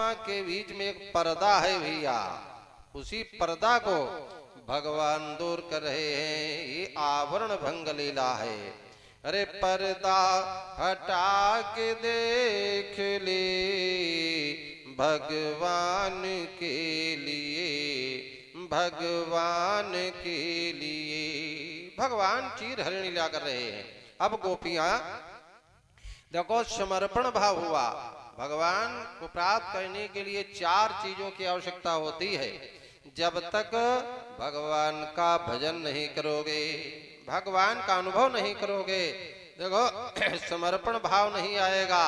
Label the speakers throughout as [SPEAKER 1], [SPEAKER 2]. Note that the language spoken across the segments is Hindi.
[SPEAKER 1] परमात्मा के बीच में एक पर्दा है भैया, उसी पर्दा को भगवान दूर कर रहे हैं। ये आवरण भंग लीला है। अरे पर्दा हटा के देख ले भगवान के लिए, भगवान के लिए। भगवान चीर हरण लीला कर रहे हैं। अब गोपियां देखो, समर्पण भाव हुआ। भगवान को प्राप्त करने के लिए 4 चीजों की आवश्यकता होती है। जब तक भगवान का भजन नहीं करोगे, भगवान का अनुभव नहीं करोगे, देखो समर्पण भाव नहीं आएगा।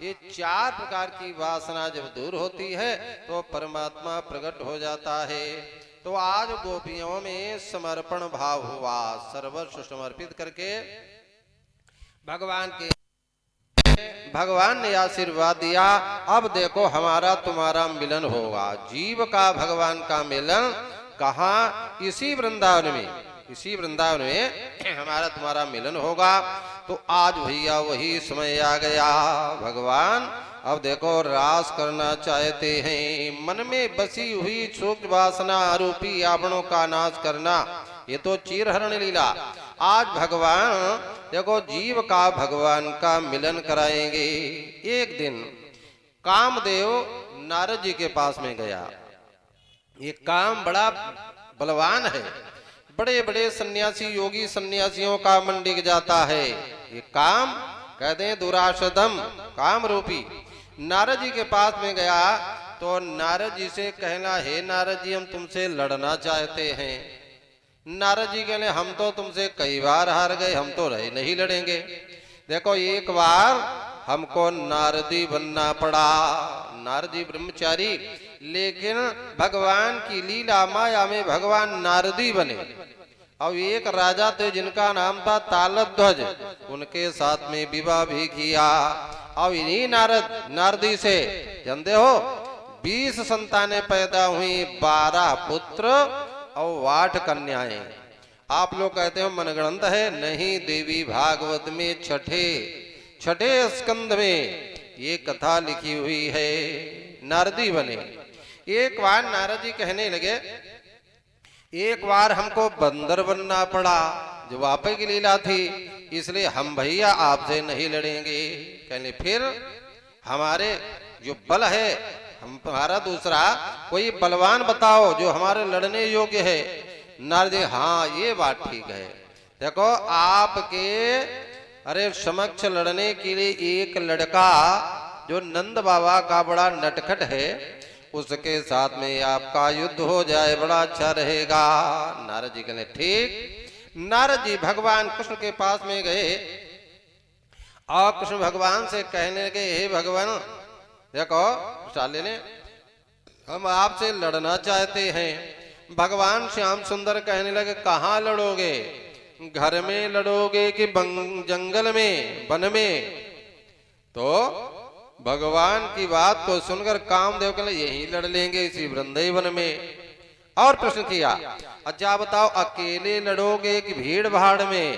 [SPEAKER 1] ये 4 प्रकार की वासना जब दूर होती है तो परमात्मा प्रकट हो जाता है। तो आज गोपियों में समर्पण भाव हुआ, सर्वस्व समर्पित करके भगवान ने आशीर्वाद दिया। अब देखो हमारा तुम्हारा मिलन होगा। जीव का भगवान का मिलन कहाँ? इसी वृंदावन में, इसी वृंदावन में हमारा तुम्हारा मिलन होगा। तो आज भैया वही समय आ गया। भगवान अब देखो रास करना चाहते हैं। मन में बसी हुई सूक्ष्म वासना आरोपी आवरणों का नाश करना, ये तो चीरहरण लीला। आज भगवान देखो जीव का भगवान का मिलन कराएंगे। एक दिन कामदेव नारद जी के पास में गया। ये काम बड़ा बलवान है। बड़े बड़े सन्यासी योगी सन्यासियों का मन डिग जाता है। ये काम कहते हैं दुराशदम, काम रूपी। नारद जी के पास में गया तो नारद जी से कहना, हे नारद जी हम तुमसे लड़ना चाहते हैं। नारद जी कहने, हम तो तुमसे कई बार हार गए, हम तो नहीं लड़ेंगे। देखो एक बार हमको नारदी बनना पड़ा। नारद जी ब्रह्मचारी, लेकिन भगवान की लीला माया में भगवान नारदी बने। अब एक राजा थे जिनका नाम था तालध्वज, उनके साथ में विवाह भी किया। अब इन्हीं नारदी से जानते हो 20 संतानें पैदा हुई, 12 पुत्र और 8 कन्याएं। आप लोग कहते हो मनगणंत है, नहीं, देवी भागवत में छठे स्कंद में ये कथा लिखी हुई है। नारदी बने। एक बार नारद जी कहने लगे, एक बार हमको बंदर बनना पड़ा, जो वापस की लीला थी, इसलिए हम भैया आपसे नहीं लड़ेंगे। कहने फिर हमारे जो बल है, हमारा दूसरा कोई बलवान बताओ जो हमारे लड़ने योग्य है। नारद जी, हाँ ये बात ठीक है। देखो आपके अरे समक्ष लड़ने के लिए एक लड़का जो नंद बाबा का बड़ा नटखट है, उसके साथ में आपका युद्ध हो जाए, बड़ा अच्छा रहेगा। नारद जी कहने ठीक। नारद जी भगवान कृष्ण के पास में गए और कृष्ण भगवान से कहने लगे, हे भगवान देखो साले ने, हम आपसे लड़ना चाहते हैं। भगवान श्याम सुंदर कहने लगे, कहाँ लड़ोगे? घर में लड़ोगे कि जंगल में, वन में? तो भगवान की बात को सुनकर कामदेव के लिए यही लड़ लेंगे, इसी वृंदावन में। और प्रश्न किया, अच्छा बताओ अकेले लड़ोगे कि भीड़ भाड़ में?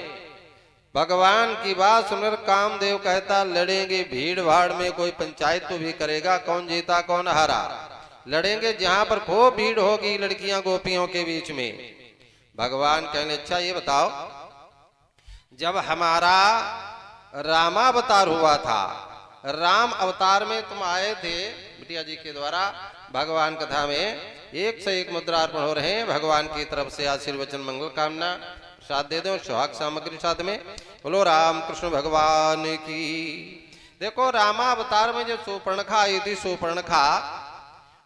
[SPEAKER 1] भगवान की बात सुनकर कामदेव कहता, लड़ेंगे भीड़ भाड़ में, कोई पंचायत तो भी करेगा, कौन जीता कौन हारा। लड़ेंगे जहां पर खूब भीड़ होगी लड़कियां गोपियों के बीच में। भगवान कहने, अच्छा ये बताओ, जब हमारा रामावतार हुआ था, राम अवतार में तुम आए थे बिटिया जी के द्वारा, भगवान कथा में 1 से 1 मुद्रा अर्पण हो रहे हैं। भगवान की तरफ से आशीर्वचन मंगल कामना साथ दे दो, सुहाग सामग्री साथ में। बोलो राम कृष्ण भगवान की। देखो रामावतार में जब सुपर्णखा आई थी, सुपर्णखा,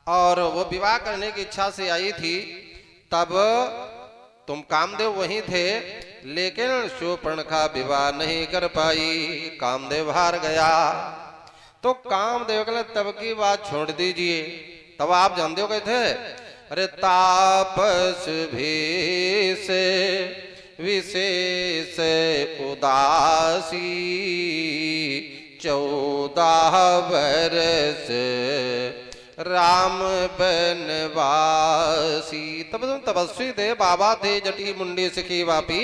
[SPEAKER 1] और वो विवाह करने की इच्छा से आई थी, तब तुम कामदेव वहीं थे, लेकिन सुपर्णखा विवाह नहीं कर पाई, कामदेव हार गया। तो कामदेव के लिए तब की बात छोड़ दीजिए। तब आप जानते हो कहते, अरे तापस भेष विशेष उदासी 14 बरस राम बनवासी। तब तुम तपस्वी थे, बाबा थे, जटी मुंडी सिखी वापी,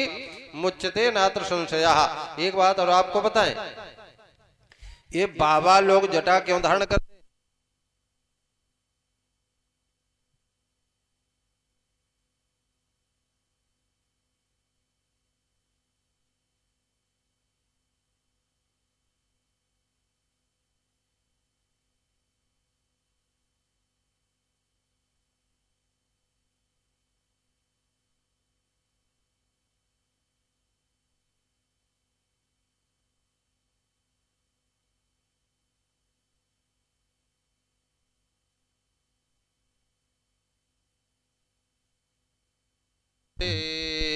[SPEAKER 1] मुच्यते नात्र संशया। एक बात और आपको बताएं, ये बाबा लोग जटा क्यों धारण करते?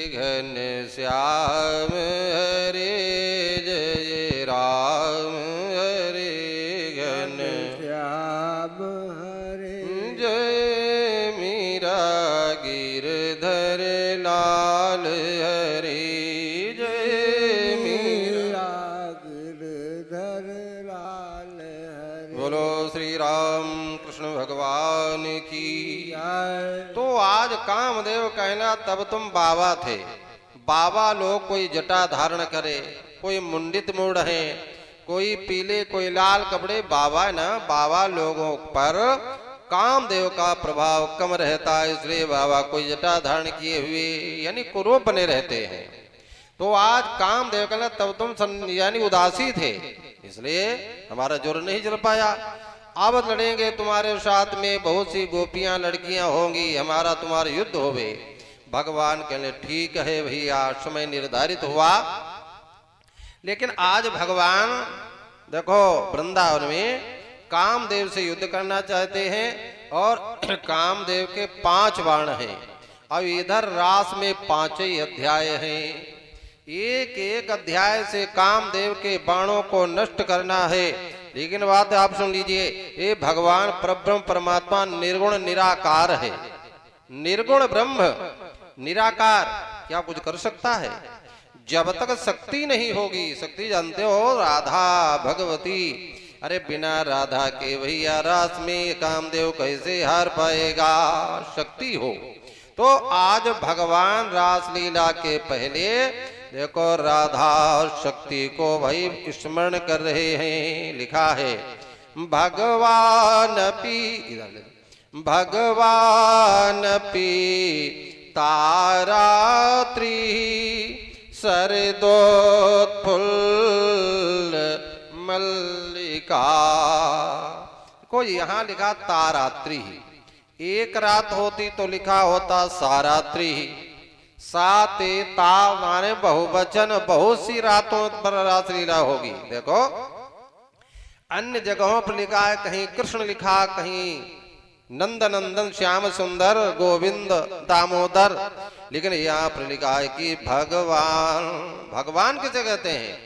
[SPEAKER 1] घन श्याम हरे जय राम हरे घन
[SPEAKER 2] श्याम हरे
[SPEAKER 1] जय मीरा गिरधर लाल हरे जय मीरा
[SPEAKER 2] गिरधर लाल हरे।
[SPEAKER 1] बोलो श्री राम कृष्ण भगवान की।
[SPEAKER 2] जय।
[SPEAKER 1] तो आज कामदेव कहना तब तुम बाबा थे। बाबा लोग कोई जटा धारण करे, कोई मुंडित मूढ़ है, कोई पीले कोई लाल कपड़े, बाबा ना बाबा लोगों पर कामदेव का प्रभाव कम रहता है, इसलिए बाबा कोई जटा धारण किए हुए यानी कुरूप बने रहते हैं। तो आज कामदेव कहना तब तुम यानी उदासी थे, इसलिए हमारा जोर नहीं चल पाया। अब लड़ेंगे तुम्हारे साथ में, बहुत सी गोपियां लड़कियां होंगी, हमारा तुम्हारा युद्ध होवे। भगवान कहले ठीक है भैया, समय निर्धारित हुआ। लेकिन आज भगवान देखो वृंदावन में कामदेव से युद्ध करना चाहते हैं और कामदेव के 5 बाण हैं। अब इधर रास में 5 ही अध्याय हैं। एक एक अध्याय से कामदेव के बाणों को नष्ट करना है। लेकिन बात आप सुन लीजिए, ये भगवान परब्रह्म परमात्मा निर्गुण निराकार है। निर्गुण ब्रह्म निराकार क्या कुछ कर सकता है? जब तक शक्ति नहीं होगी, शक्ति जानते हो राधा भगवती, अरे बिना राधा के भैया रास में कामदेव कैसे हार पाएगा? शक्ति हो तो आज भगवान रास लीला के पहले देखो राधा और शक्ति को भाई स्मरण कर रहे हैं। लिखा है भगवान पी भगवान पी तारात्रि सरदोत्फुल्ल मल्लिका को यहाँ लिखा तारात्रि। एक रात होती तो लिखा होता सारात्रि। साते ता माने बहुवचन, बहुत सी रातों पर रासलीला होगी। देखो अन्य जगहों पर लिखा है, कहीं कृष्ण लिखा, कहीं नंद नंदन श्याम सुंदर गोविंद दामोदर, लेकिन यहाँ पर लिखा है कि भगवान। भगवान किसे कहते हैं?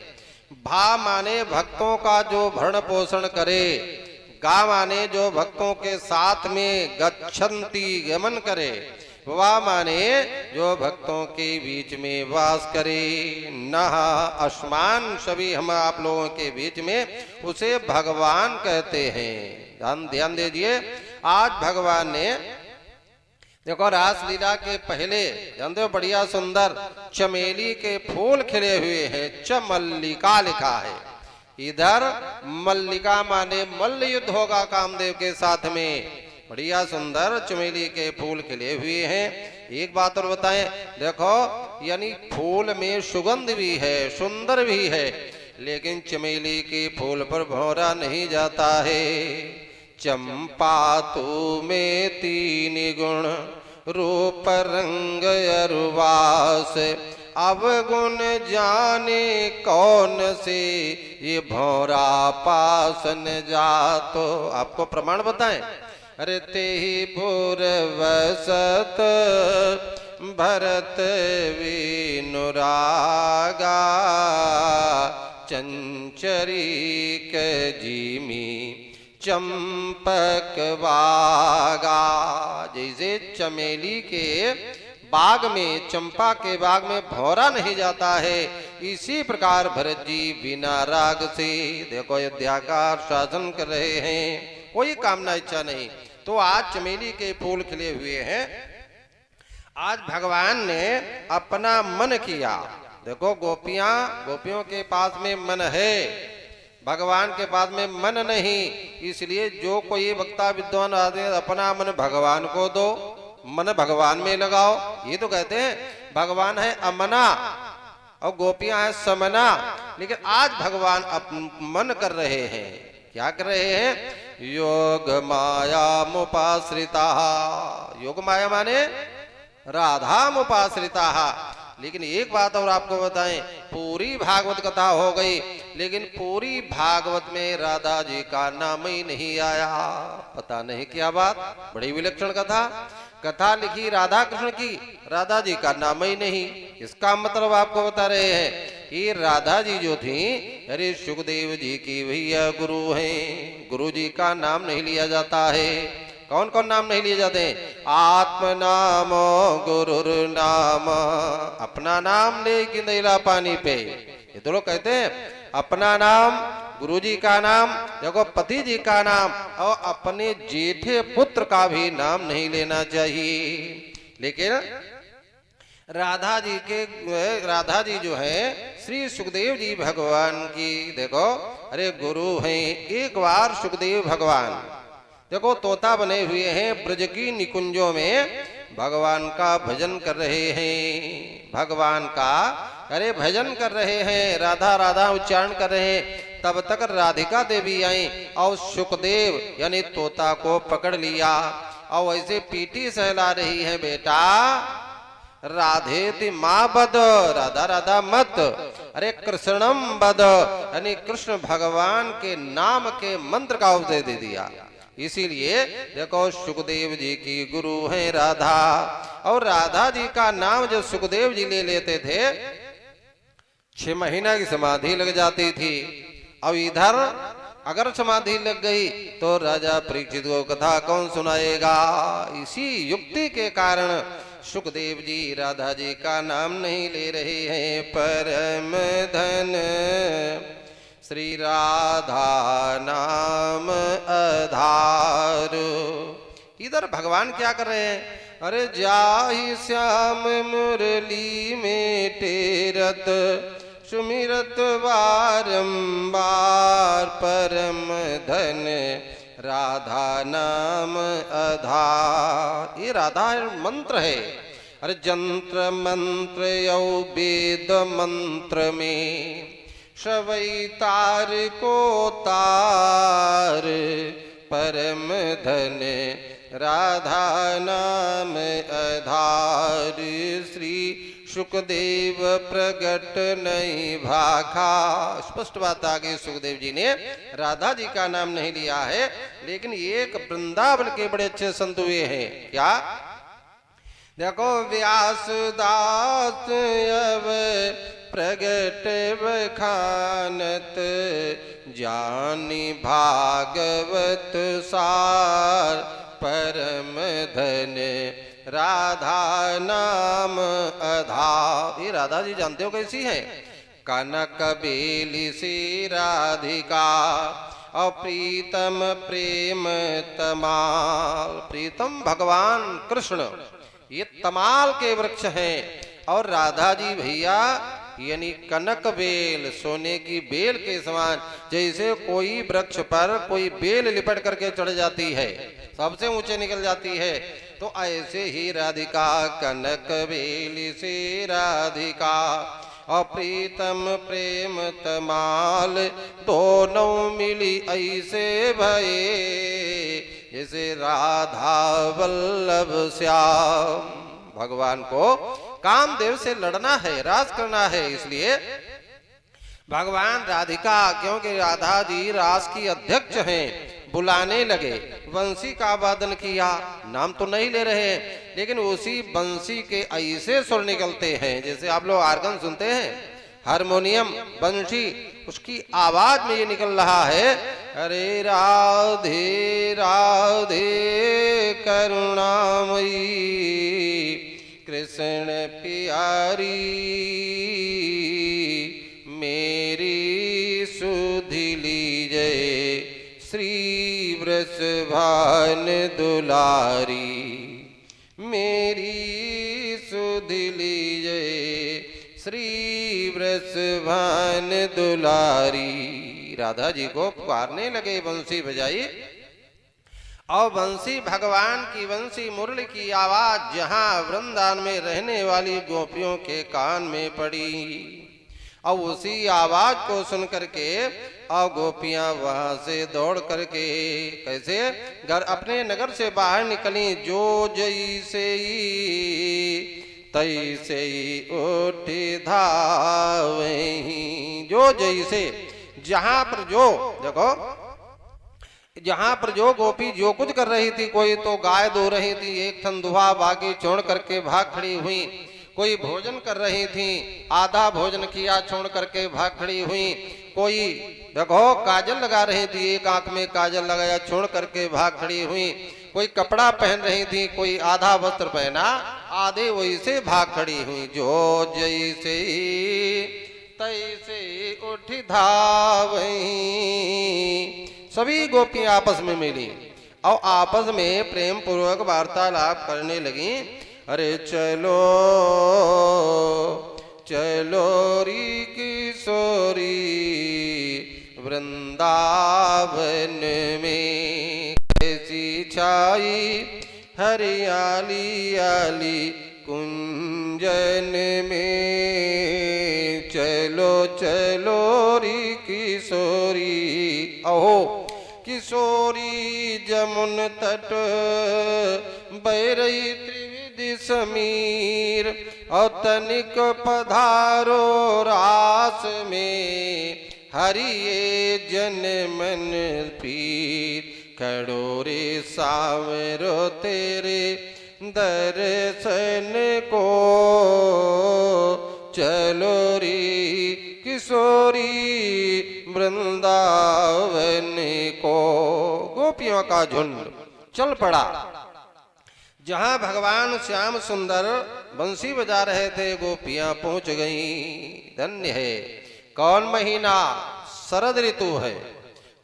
[SPEAKER 1] भा माने भक्तों का जो भरण पोषण करे, गा माने जो भक्तों के साथ में गच्छन्ति गमन करे, वाह माने जो भक्तों के बीच में वास करे, नह आसमान सभी हम आप लोगों के बीच में, उसे भगवान कहते हैं। ध्यान दीजिए, आज भगवान ने देखो रासलीला के पहले जानते हो बढ़िया सुंदर चमेली के फूल खिले हुए हैं, चमल्लिका लिखा है। इधर मल्लिका माने मल्ल युद्ध होगा कामदेव के साथ में, बढ़िया सुंदर चमेली के फूल खिले हुए हैं। एक बात और बताएं, देखो यानी फूल में सुगंध भी है, सुंदर भी है, लेकिन चमेली के फूल पर भौरा नहीं जाता है। चंपा तू में 3 गुण, रूप रंग अरुवास, अवगुण जाने कौन से, ये भौरा पास न जातो। आपको प्रमाण बताएं, अरे तेहि पूर्वसत भरत विनुरागा, चंचरी के जीमी चंपक बागा। जैसे चमेली के बाग में, चंपा के बाग में भौरा नहीं जाता है, इसी प्रकार भरत जी बिना राग से देखो अयोध्या का शासन कर रहे हैं, कोई कामना इच्छा नहीं। तो आज चमेली के फूल खिले हुए हैं। आज भगवान ने अपना मन किया। देखो गोपियों के पास में मन है, भगवान के पास में मन नहीं, इसलिए जो कोई वक्ता विद्वान आदमी अपना मन भगवान को दो, मन भगवान में लगाओ। ये तो कहते हैं भगवान है अमना और गोपियां हैं समना, लेकिन आज भगवान मन कर रहे हैं। क्या कर रहे हैं? योग माया मुपाश्रिता। योग माया माने राधा मुपाश्रिता। लेकिन एक बात और आपको बताएं, पूरी भागवत कथा हो गई, लेकिन पूरी भागवत में राधा जी का नाम ही नहीं आया। पता नहीं क्या बात, बड़ी विलक्षण कथा। कथा लिखी राधा कृष्ण की, राधा जी का नाम ही नहीं। इसका मतलब आपको बता रहे हैं कि राधा जी जो थी, अरे सुखदेव जी की भैया गुरु हैं, गुरु जी का नाम नहीं लिया जाता है। कौन कौन नाम नहीं लिए जाते हैं? आत्म नाम गुरुर नाम, अपना नाम ले गिंदेला पानी पे, ये तो लोग कहते हैं अपना नाम, गुरु जी का नाम, देखो पति जी का नाम, और अपने जेठे पुत्र का भी नाम नहीं लेना चाहिए। लेकिन राधा जी जो है श्री सुखदेव जी भगवान की, देखो अरे गुरु हैं। एक बार सुखदेव भगवान देखो तोता बने हुए हैं, ब्रज की निकुंजों में भगवान का भजन कर रहे हैं, भगवान का अरे भजन कर रहे हैं, राधा राधा उच्चारण कर रहे हैं। तब तक राधिका देवी आई और सुखदेव यानी तोता को पकड़ लिया और ऐसे पीटी सहला रही है, बेटा राधेति माँ बद, राधा राधा मत, अरे कृष्णम बद, यानी कृष्ण भगवान के नाम के मंत्र का उपदेश दे दिया। इसीलिए देखो सुखदेव जी की गुरु हैं राधा, और राधा जी का नाम जब सुखदेव जी ले लेते थे 6 महीना की समाधि लग जाती थी। अब इधर अगर समाधि लग गई तो राजा परीक्षित को कथा कौन सुनाएगा। इसी युक्ति के कारण सुखदेव जी राधा जी का नाम नहीं ले रहे हैं। परम धन श्री राधा नाम आधार। इधर भगवान क्या कर रहे हैं? अरे जाहि श्याम मुरली में टेरत सुमिरत बारंबार, परम धन राधा नाम आधार। ये राधा मंत्र है। अरे जंत्र मंत्र यौ वेद मंत्र में शवैतार को तार, परम धन राधा नाम आधार। श्री सुखदेव प्रगट नहीं भाखा। स्पष्ट बात आ गई, सुखदेव जी ने राधा जी का नाम नहीं लिया है, लेकिन एक वृंदावन के बड़े अच्छे संत हुए हैं। क्या देखो व्यासदास अब प्रगट बखानत, जानी भागवत सार, परम धन राधा नाम आधार। ये राधा जी जानते हो कैसी है? कनक बेली सी राधिका, अप्रीतम प्रेम तमाल। प्रीतम भगवान कृष्ण ये तमाल के वृक्ष हैं, और राधा जी भैया यानी कनक बेल, सोने की बेल के समान। जैसे कोई वृक्ष पर कोई बेल लिपट करके चढ़ जाती है, सबसे ऊंचे निकल जाती है, तो ऐसे ही राधिका कनक बेल से राधिका, अप्रीतम प्रेम तमाल, दोनों मिली ऐसे भये, जैसे राधा वल्लभ श्याम। भगवान को कामदेव से लड़ना है, राज करना है, इसलिए भगवान राधिका, क्योंकि राधा जी रास की अध्यक्ष हैं, बुलाने लगे। बंसी का वादन किया, नाम तो नहीं ले रहे, लेकिन उसी बंसी के ऐसे सुर निकलते हैं जैसे आप लोग आर्गन सुनते हैं, हारमोनियम बंसी, उसकी आवाज में ये निकल रहा है, अरे राधे राधे करुणामयी कृष्ण प्यारी, मेरी सुधि लीजय श्री वृषभान दुलारी, मेरी सुधि लीजय श्री वृषभान दुलारी। राधा जी को पुकारने लगे, बंसी बजाई, और बंसी भगवान की बंसी मुरली की आवाज जहां वृंदावन में रहने वाली गोपियों के कान में पड़ी, और उसी आवाज को सुन करके और गोपियां वहां से दौड़ करके कैसे घर अपने नगर से बाहर निकली। जो जैसे तैसे उठ धावहीं, जो जैसे जहां पर जो, देखो जहां पर जो गोपी जो कुछ कर रही थी, कोई तो गाय दो रही थी, एक थन दुहा बाकी छोड़ करके भाग खड़ी हुई, कोई भोजन कर रही थी, आधा भोजन किया छोड़ करके भाग खड़ी हुई, कोई देखो काजल लगा रही थी, एक आंख में काजल लगाया छोड़ करके भाग खड़ी हुई, कोई कपड़ा पहन रही थी, कोई आधा वस्त्र पहना, आधे वैसे भाग खड़ी हुई। जो जैसे तैसे उठ धावई, सभी गोपी आपस में मिली और आपस में प्रेम पूर्वक वार्तालाप करने लगी। अरे चलो चलो री किशोरी वृंदावन में, कैसी छाई हरियाली आली कुंजन में, चलो चलो री किशोरी। अहो किशोरी जमुन तट बैरई त्रिविधि समीर, और तनिक पधारो रास में, हरिये जन मन पीर, खड़ो रे सावरो तेरे दर्शन को, चलो रे किशोरी वृंदावन को। गोपियों का झुंड चल पड़ा। जहां भगवान श्याम सुंदर बंसी बजा रहे थे, गोपियां पहुंच गईं। धन्य है। कौन महीना? शरद ऋतु है,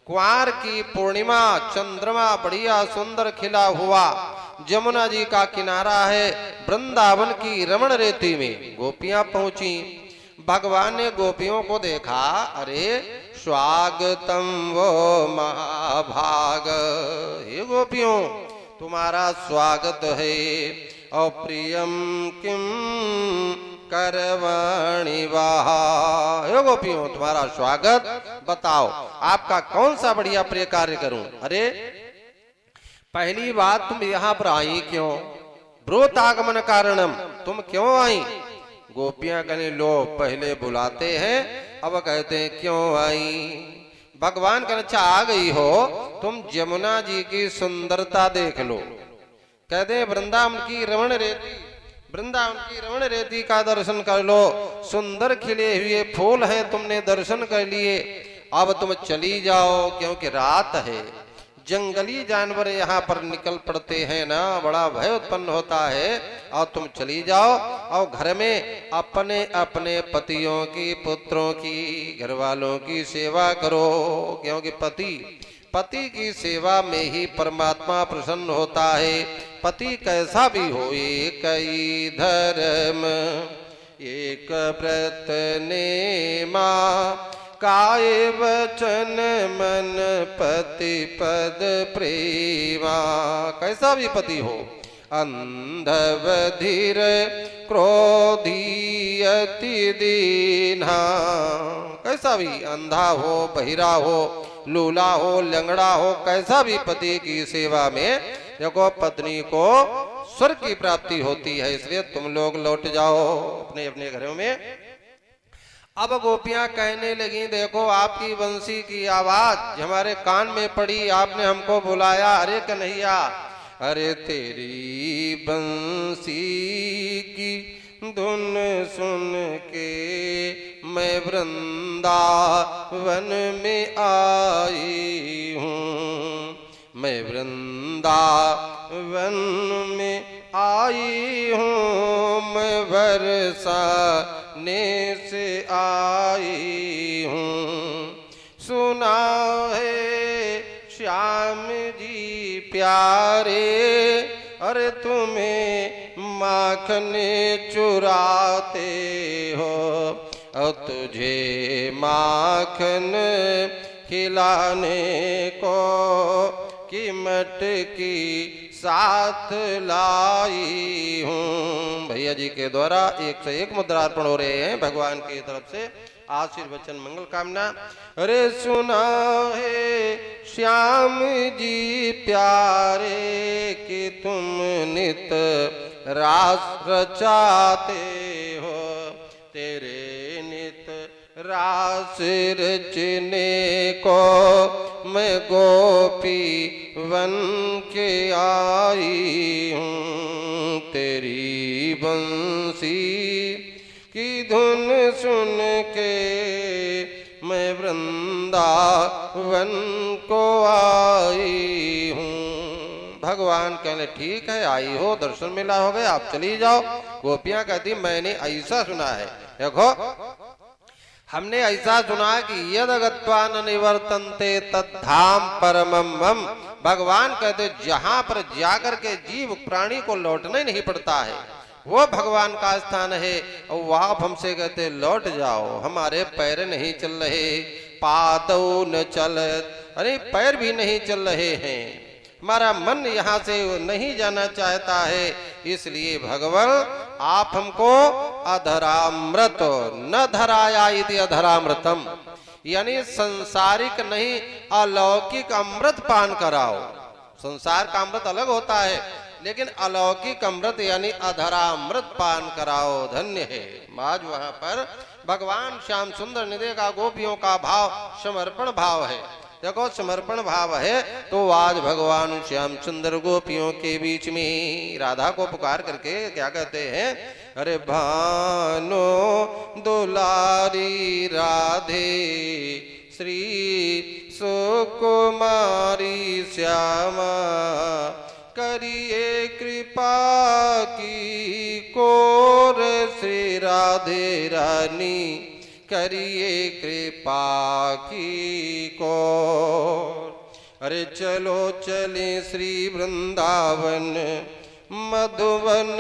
[SPEAKER 1] कुआर की पूर्णिमा, चंद्रमा बढ़िया सुंदर खिला हुआ, जमुना जी का किनारा है, वृंदावन की रमण रेती में गोपियां पहुंची। भगवान ने गोपियों को देखा, अरे स्वागतम वो महाभाग, हे गोपियों तुम्हारा स्वागत है, और प्रियम किम करवाणी वाहा, हे गोपियों तुम्हारा स्वागत, बताओ आपका कौन सा बढ़िया प्रिय कार्य करूं। अरे पहली बात, तुम यहाँ पर आई क्यों? ब्रोतागमन कारणम, तुम क्यों आई? गोपियां कहने लो पहले बुलाते हैं, अब कहते हैं क्यों आई। भगवान कहने अच्छा आ गई हो, तुम जमुना जी की सुंदरता देख लो। कहते हैं वृंदावन की रमण रेती, वृंदावन की रमण रेती का दर्शन कर लो, सुंदर खिले हुए फूल हैं, तुमने दर्शन कर लिए, अब तुम चली जाओ, क्योंकि रात है, जंगली जानवर यहाँ पर निकल पड़ते हैं ना, बड़ा भय उत्पन्न होता है, और तुम चली जाओ और घर में अपने अपने पतियों की, पुत्रों की, घर वालों की सेवा करो, क्योंकि पति की सेवा में ही परमात्मा प्रसन्न होता है। पति कैसा भी हो, एक ही धर्म एक व्रत नेमा, काय वचन मन पति पद प्रेमा। कैसा भी पति हो, अंधव धीर क्रोधी अति दीन्हा, कैसा भी अंधा हो, बहिरा हो, लूला हो, लंगड़ा हो, कैसा भी पति की सेवा में देखो पत्नी को स्वर्ग की प्राप्ति होती है। इसलिए तुम लोग लौट जाओ अपने अपने घरों में। अब गोपियां कहने लगी, देखो आपकी बंसी की आवाज हमारे कान में पड़ी, आपने हमको बुलाया। अरे कन्हैया, अरे तेरी बंसी की धुन सुन के मैं वृंदावन में आई हूँ, मैं वृंदावन में आई हूँ, मैं बरसाने से आई हूँ। सुना है श्याम जी प्यारे, अरे तुम्हें माखन चुराते हो, और तुझे माखन खिलाने को कि मटकी साथ लाई हूँ। भैया जी के द्वारा 101 मुद्रा अर्पण हो रहे हैं भगवान की तरफ से, आशीर्वचन मंगल कामना। अरे सुना है श्याम जी प्यारे कि तुम नित रास रचाते हो, तेरे नित रास रचने को मैं गोपी बन के आई हूँ, तेरी बंसी की धुन सुन के मैं वृंदावन को आई हूँ। भगवान कहने ठीक है, आई हो, दर्शन मिला हो गया, आप चली जाओ। गोपियां कहती मैंने ऐसा सुना है, देखो हमने ऐसा सुना कि यद गत्वा न निवर्तन्ते तद्धाम परमम मम। भगवान कहते जहां पर जाकर के जीव प्राणी को लौटना ही नहीं पड़ता है, वो भगवान का स्थान है। और वहां हमसे कहते लौट जाओ, हमारे पैर नहीं चल रहे, पादौ न चलत, अरे पैर भी नहीं चल रहे हैं, हमारा मन यहाँ से नहीं जाना चाहता है। इसलिए भगवान आप हमको अधरामृत न धराया इति अधरामृतम, यानी संसारिक नहीं अलौकिक अमृत पान कराओ। संसार का अमृत अलग होता है, लेकिन अलौकिक अमृत यानी अधरामृत पान कराओ, धन्य है। आज वहां पर भगवान श्याम सुंदर ने देखा गोपियों का भाव समर्पण भाव है। देखो समर्पण भाव है तो आज भगवान श्याम सुंदर गोपियों के बीच में राधा को पुकार करके क्या कहते हैं, अरे भानो दुलारी राधे श्री सुकुमारी श्यामा, करिए कृपा की कोर श्री राधे रानी, करिए कृपा की को। अरे चलो चले श्री वृंदावन मधुवन,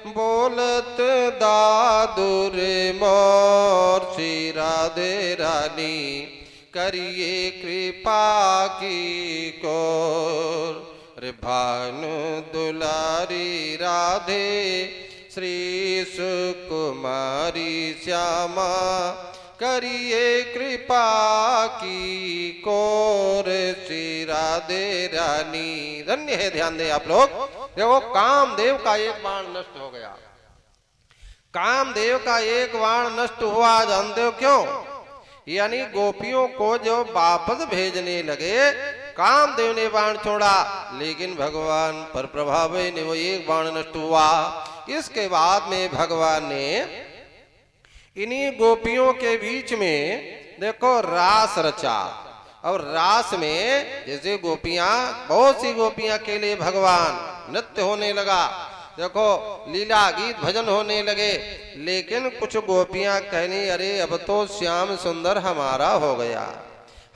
[SPEAKER 1] बोलत दादुर मोर श्री राधे रानी, करिए कृपा की को। अरे भानु दुलारी राधे श्री सुकुमारी श्यामा, करिए कृपा की कोर श्री राधे रानी। धन्य है, ध्यान दे आप लोग। देखो कामदेव का एक बाण नष्ट हो गया, कामदेव का एक बाण नष्ट हुआ, जानते हो क्यों? यानी गोपियों को जो वापस भेजने लगे, कामदेव ने बाण छोड़ा, लेकिन भगवान पर प्रभाव ने वो एक बाण नष्ट हुआ। इसके बाद में भगवान ने इन्हीं गोपियों के बीच में देखो रास रचा। और रास में जैसे गोपियां, बहुत सी गोपियां के लिए भगवान नृत्य होने लगा, देखो लीला गीत भजन होने लगे। लेकिन कुछ गोपियां कहनी अरे अब तो श्याम सुंदर हमारा हो गया,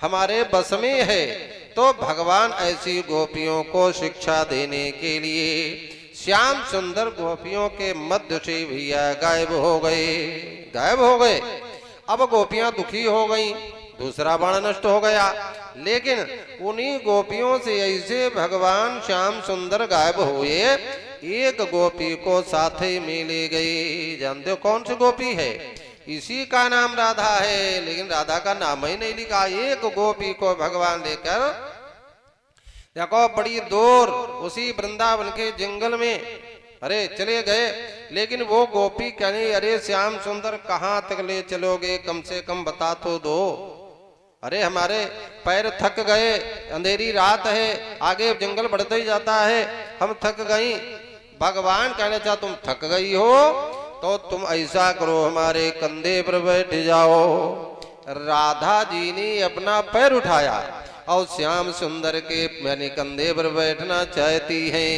[SPEAKER 1] हमारे बस में है। तो भगवान ऐसी गोपियों को शिक्षा देने के लिए श्याम सुंदर गोपियों के मध्य से भैया गायब हो गए, गायब हो गए। अब गोपियां दुखी हो गईं, दूसरा बाण नष्ट हो गया। लेकिन उन्हीं गोपियों से ऐसे भगवान श्याम सुंदर गायब हुए, एक गोपी को साथे में ले गई। जानते हो कौन सी गोपी है? इसी का नाम राधा है, लेकिन राधा का नाम ही नहीं लिखा। एक गोपी को भगवान लेकर देखो बड़ी दूर उसी वृंदावन के जंगल में अरे चले गए। लेकिन वो गोपी कहनी अरे श्याम सुंदर कहाँ तक ले चलोगे, कम से कम बता तो दो। अरे हमारे पैर थक गए, अंधेरी रात है, आगे जंगल बढ़ता ही जाता है, हम थक गई। भगवान कहने चाह तुम थक गई हो तो तुम ऐसा करो हमारे कंधे पर बैठ जाओ। राधा जी ने अपना पैर उठाया और श्याम सुंदर के यानी कंधे पर बैठना चाहती हैं।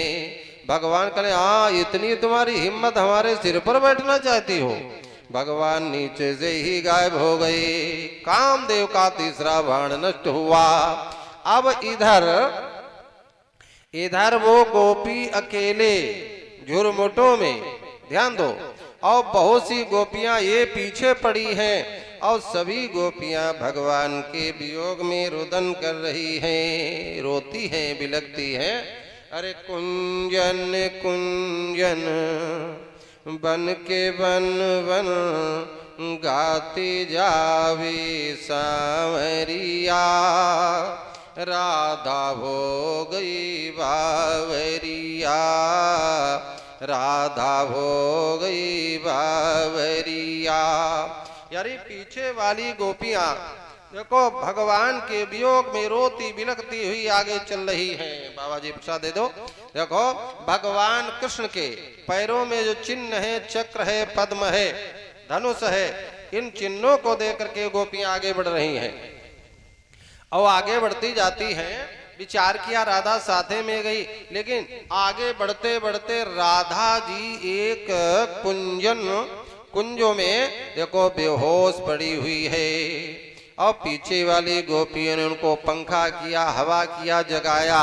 [SPEAKER 1] भगवान कहने हाँ इतनी तुम्हारी हिम्मत, हमारे सिर पर बैठना चाहती हो। भगवान नीचे से ही गायब हो गए। कामदेव का तीसरा बाण नष्ट हुआ। अब इधर वो गोपी अकेले झुरमुटों में, ध्यान दो, और बहुत सी गोपियां ये पीछे पड़ी हैं और सभी गोपियां भगवान के वियोग में रुदन कर रही हैं, रोती हैं, बिलखती हैं। अरे कुंजन कुंजन बन के बन बन गाती जावे सांवरिया, राधा हो गई बावरिया, राधा हो गई बावरिया। यानी पीछे वाली गोपियां देखो भगवान के वियोग में रोती बिलखती हुई आगे चल रही है। बाबा जी प्रसाद दे दो। देखो भगवान कृष्ण के पैरों में जो चिन्ह है, चक्र है, पद्म है, धनुष है, इन चिन्हों को देख करके गोपियां आगे बढ़ रही हैं और आगे बढ़ती जाती हैं। विचार किया राधा साथे में गई, लेकिन आगे बढ़ते बढ़ते राधा जी एक कुंजों में देखो बेहोश पड़ी हुई है और पीछे वाली गोपियों ने उनको पंखा किया, हवा किया, जगाया।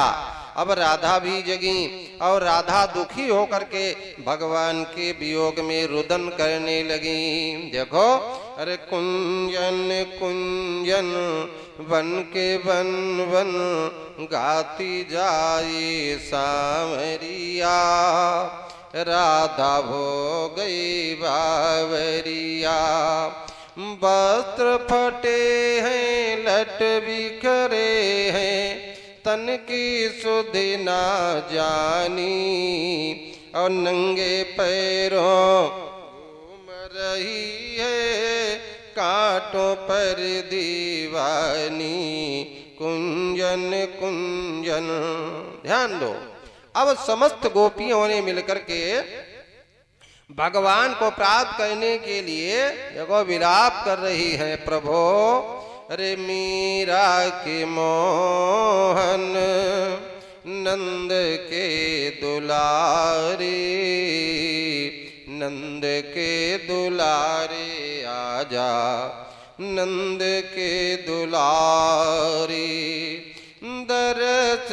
[SPEAKER 1] अब राधा भी जगी और राधा दुखी होकर के भगवान के वियोग में रुदन करने लगी। देखो अरे कुंजन कुंजन वन के वन वन गाती जाए सांवरिया, राधा हो गई बावरिया। वस्त्र फटे हैं, लट बिखरे हैं, तन की सुधि ना जानी, और नंगे पैरों घूम रही है कांटों पर दीवानी। कुंजन कुंजन। ध्यान दो, अब समस्त गोपियों ने मिलकर के भगवान को प्राप्त करने के लिए देखो विलाप कर रही है। प्रभो अरे मीरा के मोहन, नंद के दुलारे, नंद के दुलारे आजा, नंद के दुलारे। दरस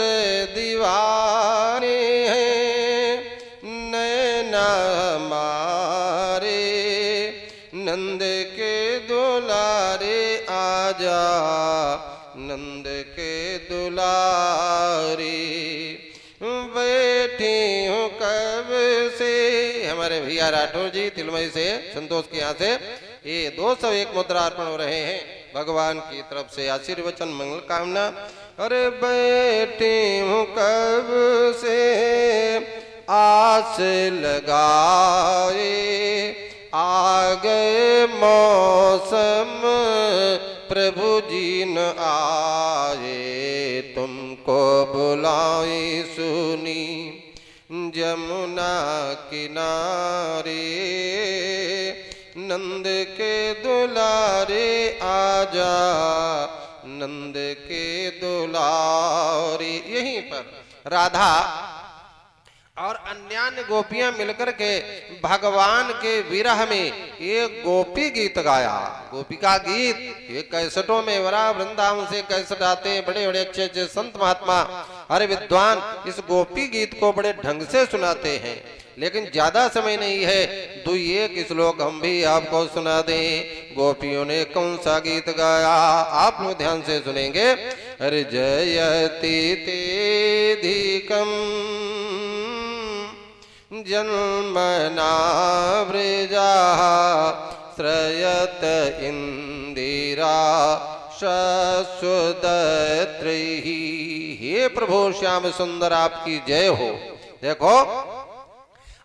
[SPEAKER 1] दीवाने हैं नैना मारे, नंद के दुलारे आजा, नंद के दुलारे। बैठी हूँ कब से, हमारे भैया राठौर जी तिलमई से, संतोष के यहाँ से ये 201 मुद्रा अर्पण हो रहे हैं भगवान की तरफ से आशीर्वचन मंगल कामना। अरे बैठी हूँ कब से आस लगाए, आ गए मौसम प्रभु जी न आए, तुमको बुलाए सुनी जमुना किनारे, नंद के दुलारे आजा, नंद के दुलारे। यहीं पर राधा और अन्यान्य गोपियां मिलकर के भगवान के विरह में एक गोपी गीत गाया। गोपिका गीत ये कैसेटों में वरा वृंदावन से कैसेट आते हैं, बड़े बड़े अच्छे अच्छे संत महात्मा अरे विद्वान इस गोपी गीत को बड़े ढंग से सुनाते हैं। लेकिन ज्यादा समय नहीं है, दो एक श्लोक हम भी आपको सुना दें। गोपियों ने कौन सा गीत गाया आप लोग ध्यान से सुनेंगे। अरे जयति तेधिकम जन्मना व्रजा, श्रयत इंदिरा शश्वदत्रिहि। हे प्रभु श्याम सुंदर आपकी जय हो। देखो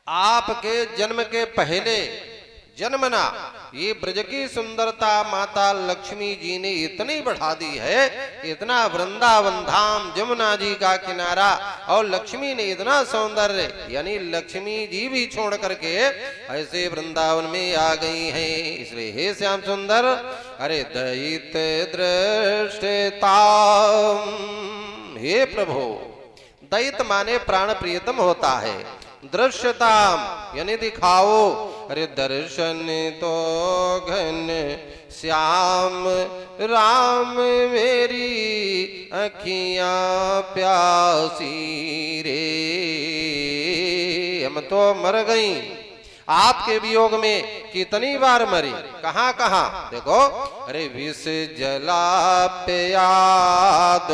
[SPEAKER 1] आपके जन्म के पहले जन्मना ये ब्रज की सुंदरता माता लक्ष्मी जी ने इतनी बढ़ा दी है, इतना वृंदावन धाम जमुना जी का किनारा और लक्ष्मी ने इतना सौंदर्य, यानी लक्ष्मी जी भी छोड़ करके ऐसे वृंदावन में आ गई हैं। इसलिए हे श्याम सुंदर अरे दयित दृष्टता, हे प्रभु दयित माने प्राण प्रियतम होता है, दृश्यताम यानी दिखाओ। अरे दर्शन तो घन श्याम राम मेरी अखियां प्यासी रे। हम तो मर गई आपके वियोग में, कितनी बार मरी, कहां कहां। देखो अरे विष जला पे याद,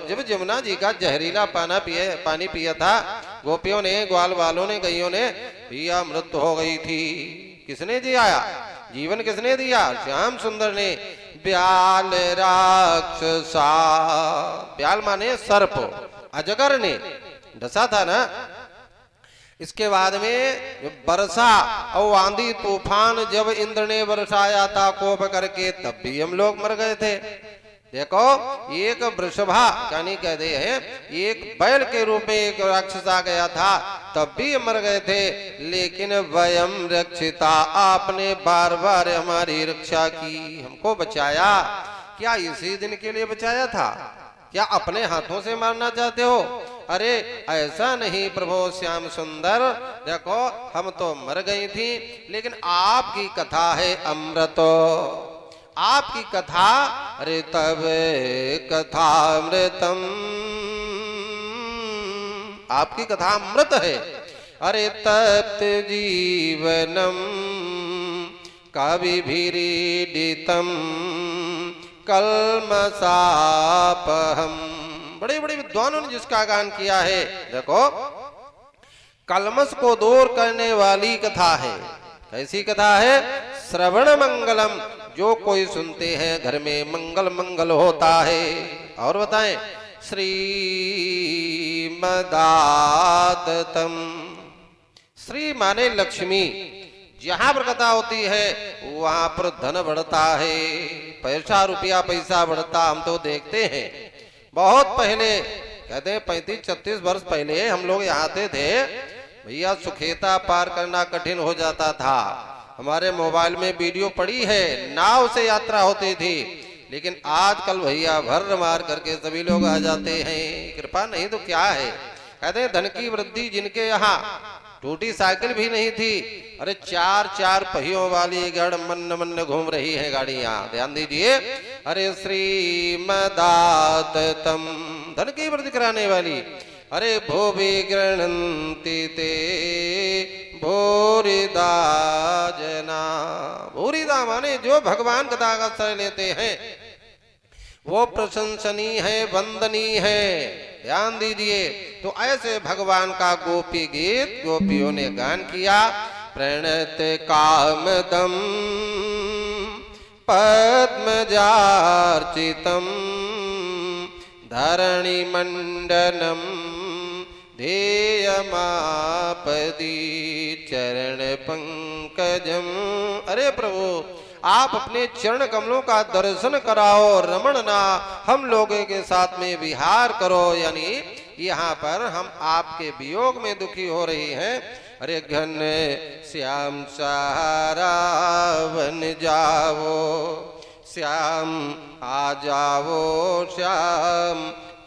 [SPEAKER 1] जब जमुना जी का जहरीला पानी पिया था गोपियों ने, ग्वाल वालों ने, गईयों ने पिया, मृत्यु हो गई थी। किसने दिया जीवन, किसने दिया? श्याम सुंदर ने। ब्याल राक्षसा, ब्याल माने सर्प, अजगर ने डसा था ना, इसके बाद में जो वर्षा और आंधी तूफान जब इंद्र ने बरसाया था कोप करके, तब भी हम लोग मर गए थे। देखो, एक वृषभा यानी कहते हैं एक बैल के रूप में एक राक्षस आ गया था, तब भी मर गए थे। लेकिन वयम रक्षिता, आपने बार बार हमारी रक्षा की, हमको बचाया। क्या इसी दिन के लिए बचाया था? क्या अपने हाथों से मारना चाहते हो? अरे ऐसा नहीं प्रभु श्याम सुंदर, देखो हम तो मर गई थी, लेकिन आपकी कथा है अमृत, आपकी कथा, अरे तब कथा अमृतम, आपकी कथा अमृत है। अरे तप्त जीवनम कविभिरीडितम कल्मषापहम, बड़े बड़े विद्वानों ने जिसका गान किया है। देखो, कलमस को दूर करने वाली कथा है। कैसी कथा है? श्रवण मंगलम, जो कोई सुनते हैं घर में मंगल मंगल होता है। और बताएं, श्रीमदाततम, श्री माने लक्ष्मी, जहां पर कथा होती है वहां पर धन बढ़ता है, पैसा रुपया पैसा बढ़ता, हम तो देखते हैं। बहुत पहले, कहते हैं 35-36 वर्ष पहले हम लोग यहाँ आते थे भैया, सुखेता पार करना कठिन हो जाता था। हमारे मोबाइल में वीडियो पड़ी है, नाव से यात्रा होती थी। लेकिन आजकल भैया भर मार करके सभी लोग आ जाते हैं। कृपा नहीं तो क्या है? कहते हैं धन की वृद्धि जिनके यहाँ, टूटी साइकिल भी नहीं थी, अरे 4-4 पहियों वाली गाड़ी मन मन घूम रही है गाड़ियां। ध्यान दीजिए, अरे श्रीमदाततम, धन की वृद्धि कराने वाली। अरे भूवि गृह्णन्ति ते भूरिदा जना, भूरिदा माने जो भगवान कथा का आश्रय लेते हैं वो प्रशंसनीय है, वंदनीय है। ध्यान दीजिए, तो ऐसे भगवान का गोपी गीत गोपियों ने गान किया। प्रणत कामदम पद्मजार्चितम धरणि मंडनम ध्येयमापदी चरण पंकजम। अरे प्रभु, आप अपने चरण कमलों का दर्शन कराओ, रमण ना हम लोगों के साथ में विहार करो। यानी यहाँ पर हम आपके वियोग में दुखी हो रही हैं। अरे घन श्याम सहारा बन जाओ, श्याम आ जाओ, श्याम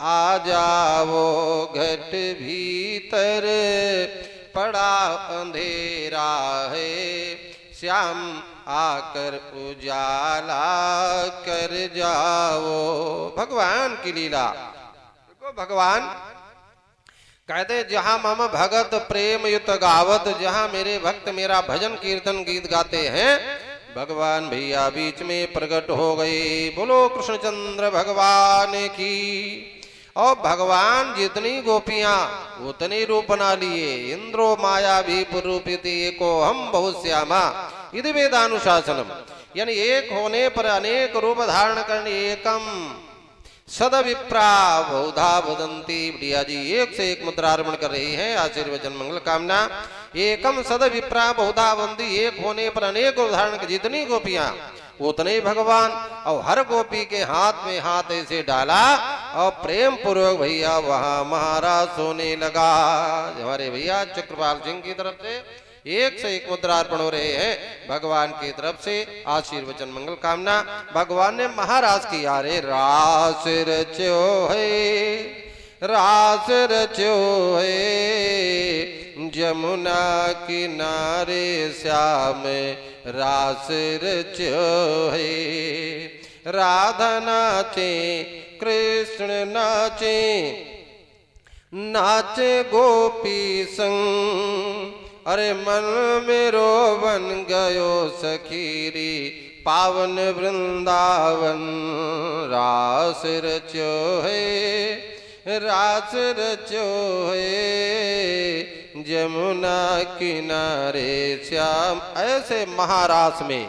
[SPEAKER 1] आ जाओ, घट भीतर पड़ा अंधेरा है, श्याम आकर उजाला कर जाओ। भगवान की लीला देखो। भगवान कहते जहां मम भगत प्रेम युत गावत, जहां मेरे भक्त मेरा भजन कीर्तन गीत गाते हैं, भगवान भैया बीच में प्रकट हो गए। बोलो कृष्णचंद्र भगवान की। और भगवान जितनी गोपियां उतनी रूप बना लिए। इंद्रो माया भी पुरूपिति एको हम बहुश्यामा यदि वेदानुशासनम, यानी एक होने पर अनेक रूप धारण करने एकम सद विप्रा बहुधा वदंती। प्रिया जी एक से एक मुद्रार्पण कर रही हैं, आशीर्वचन मंगल कामना। एकम सद विप्रा बहुधा वदंती, एक होने पर अनेक रूप धारण कर, जितनी गोपियां उतने भगवान। और हर गोपी के हाथ में हाथ ऐसे डाला और प्रेम पूर्वक भैया वहां महाराज सोने लगा। हमारे भैया चक्रपाल सिंह की तरफ से एक से एक मुद्रार्पण हो रहे हैं भगवान की तरफ से, आशीर्वचन मंगल कामना। भगवान ने महाराज की यारे रास रचो है, रास रचो है, जमुना किनारे श्याम रास रचो है। राधा नाचे कृष्ण नाचे, नाचे गोपी संग। अरे मन मेरो बन गयो सखीरी पावन वृंदावन। रास रचो है, रास रचो है, जमुना किनारे श्याम। ऐसे महारास में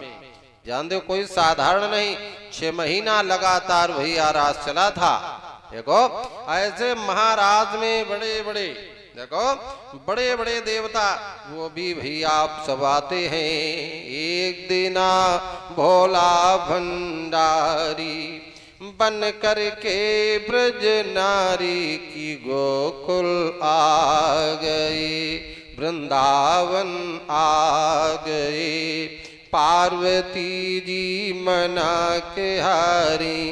[SPEAKER 1] जान दो कोई साधारण नहीं, 6 महीना लगातार भैया रास चला था। देखो ऐसे महाराज में बड़े बड़े देखो बड़े बड़े देवता वो भी आप सब आते हैं। एक दिना भोला भंडारी बन करके ब्रज नारी की गोकुल आ गए, वृंदावन आ गए। पार्वती जी मना के हारी,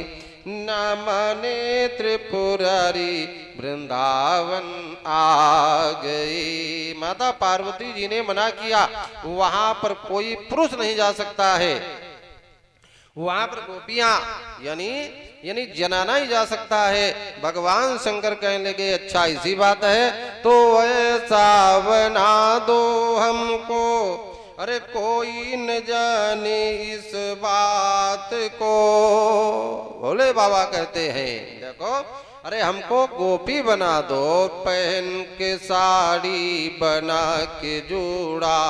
[SPEAKER 1] न माने त्रिपुरारी, वृंदावन आ गए। माता पार्वती जी ने मना किया, वहां पर कोई पुरुष नहीं जा सकता है, वहां पर गोपियां यानी जनाना ही जा सकता है। भगवान शंकर कहने लगे अच्छा इसी बात है तो ऐसा बना दो हमको, अरे कोई न जाने इस बात को। भोले बाबा कहते हैं देखो अरे हमको गोपी बना दो, पहन के साड़ी बना के जोड़ा,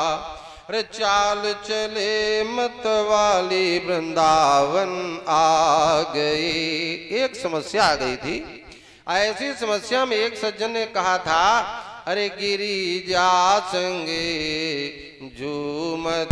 [SPEAKER 1] अरे चाल चले मत वाली वृंदावन आ गई। एक समस्या आ गई थी। ऐसी समस्या में एक सज्जन ने कहा था अरे गिरिजा संगे झूमत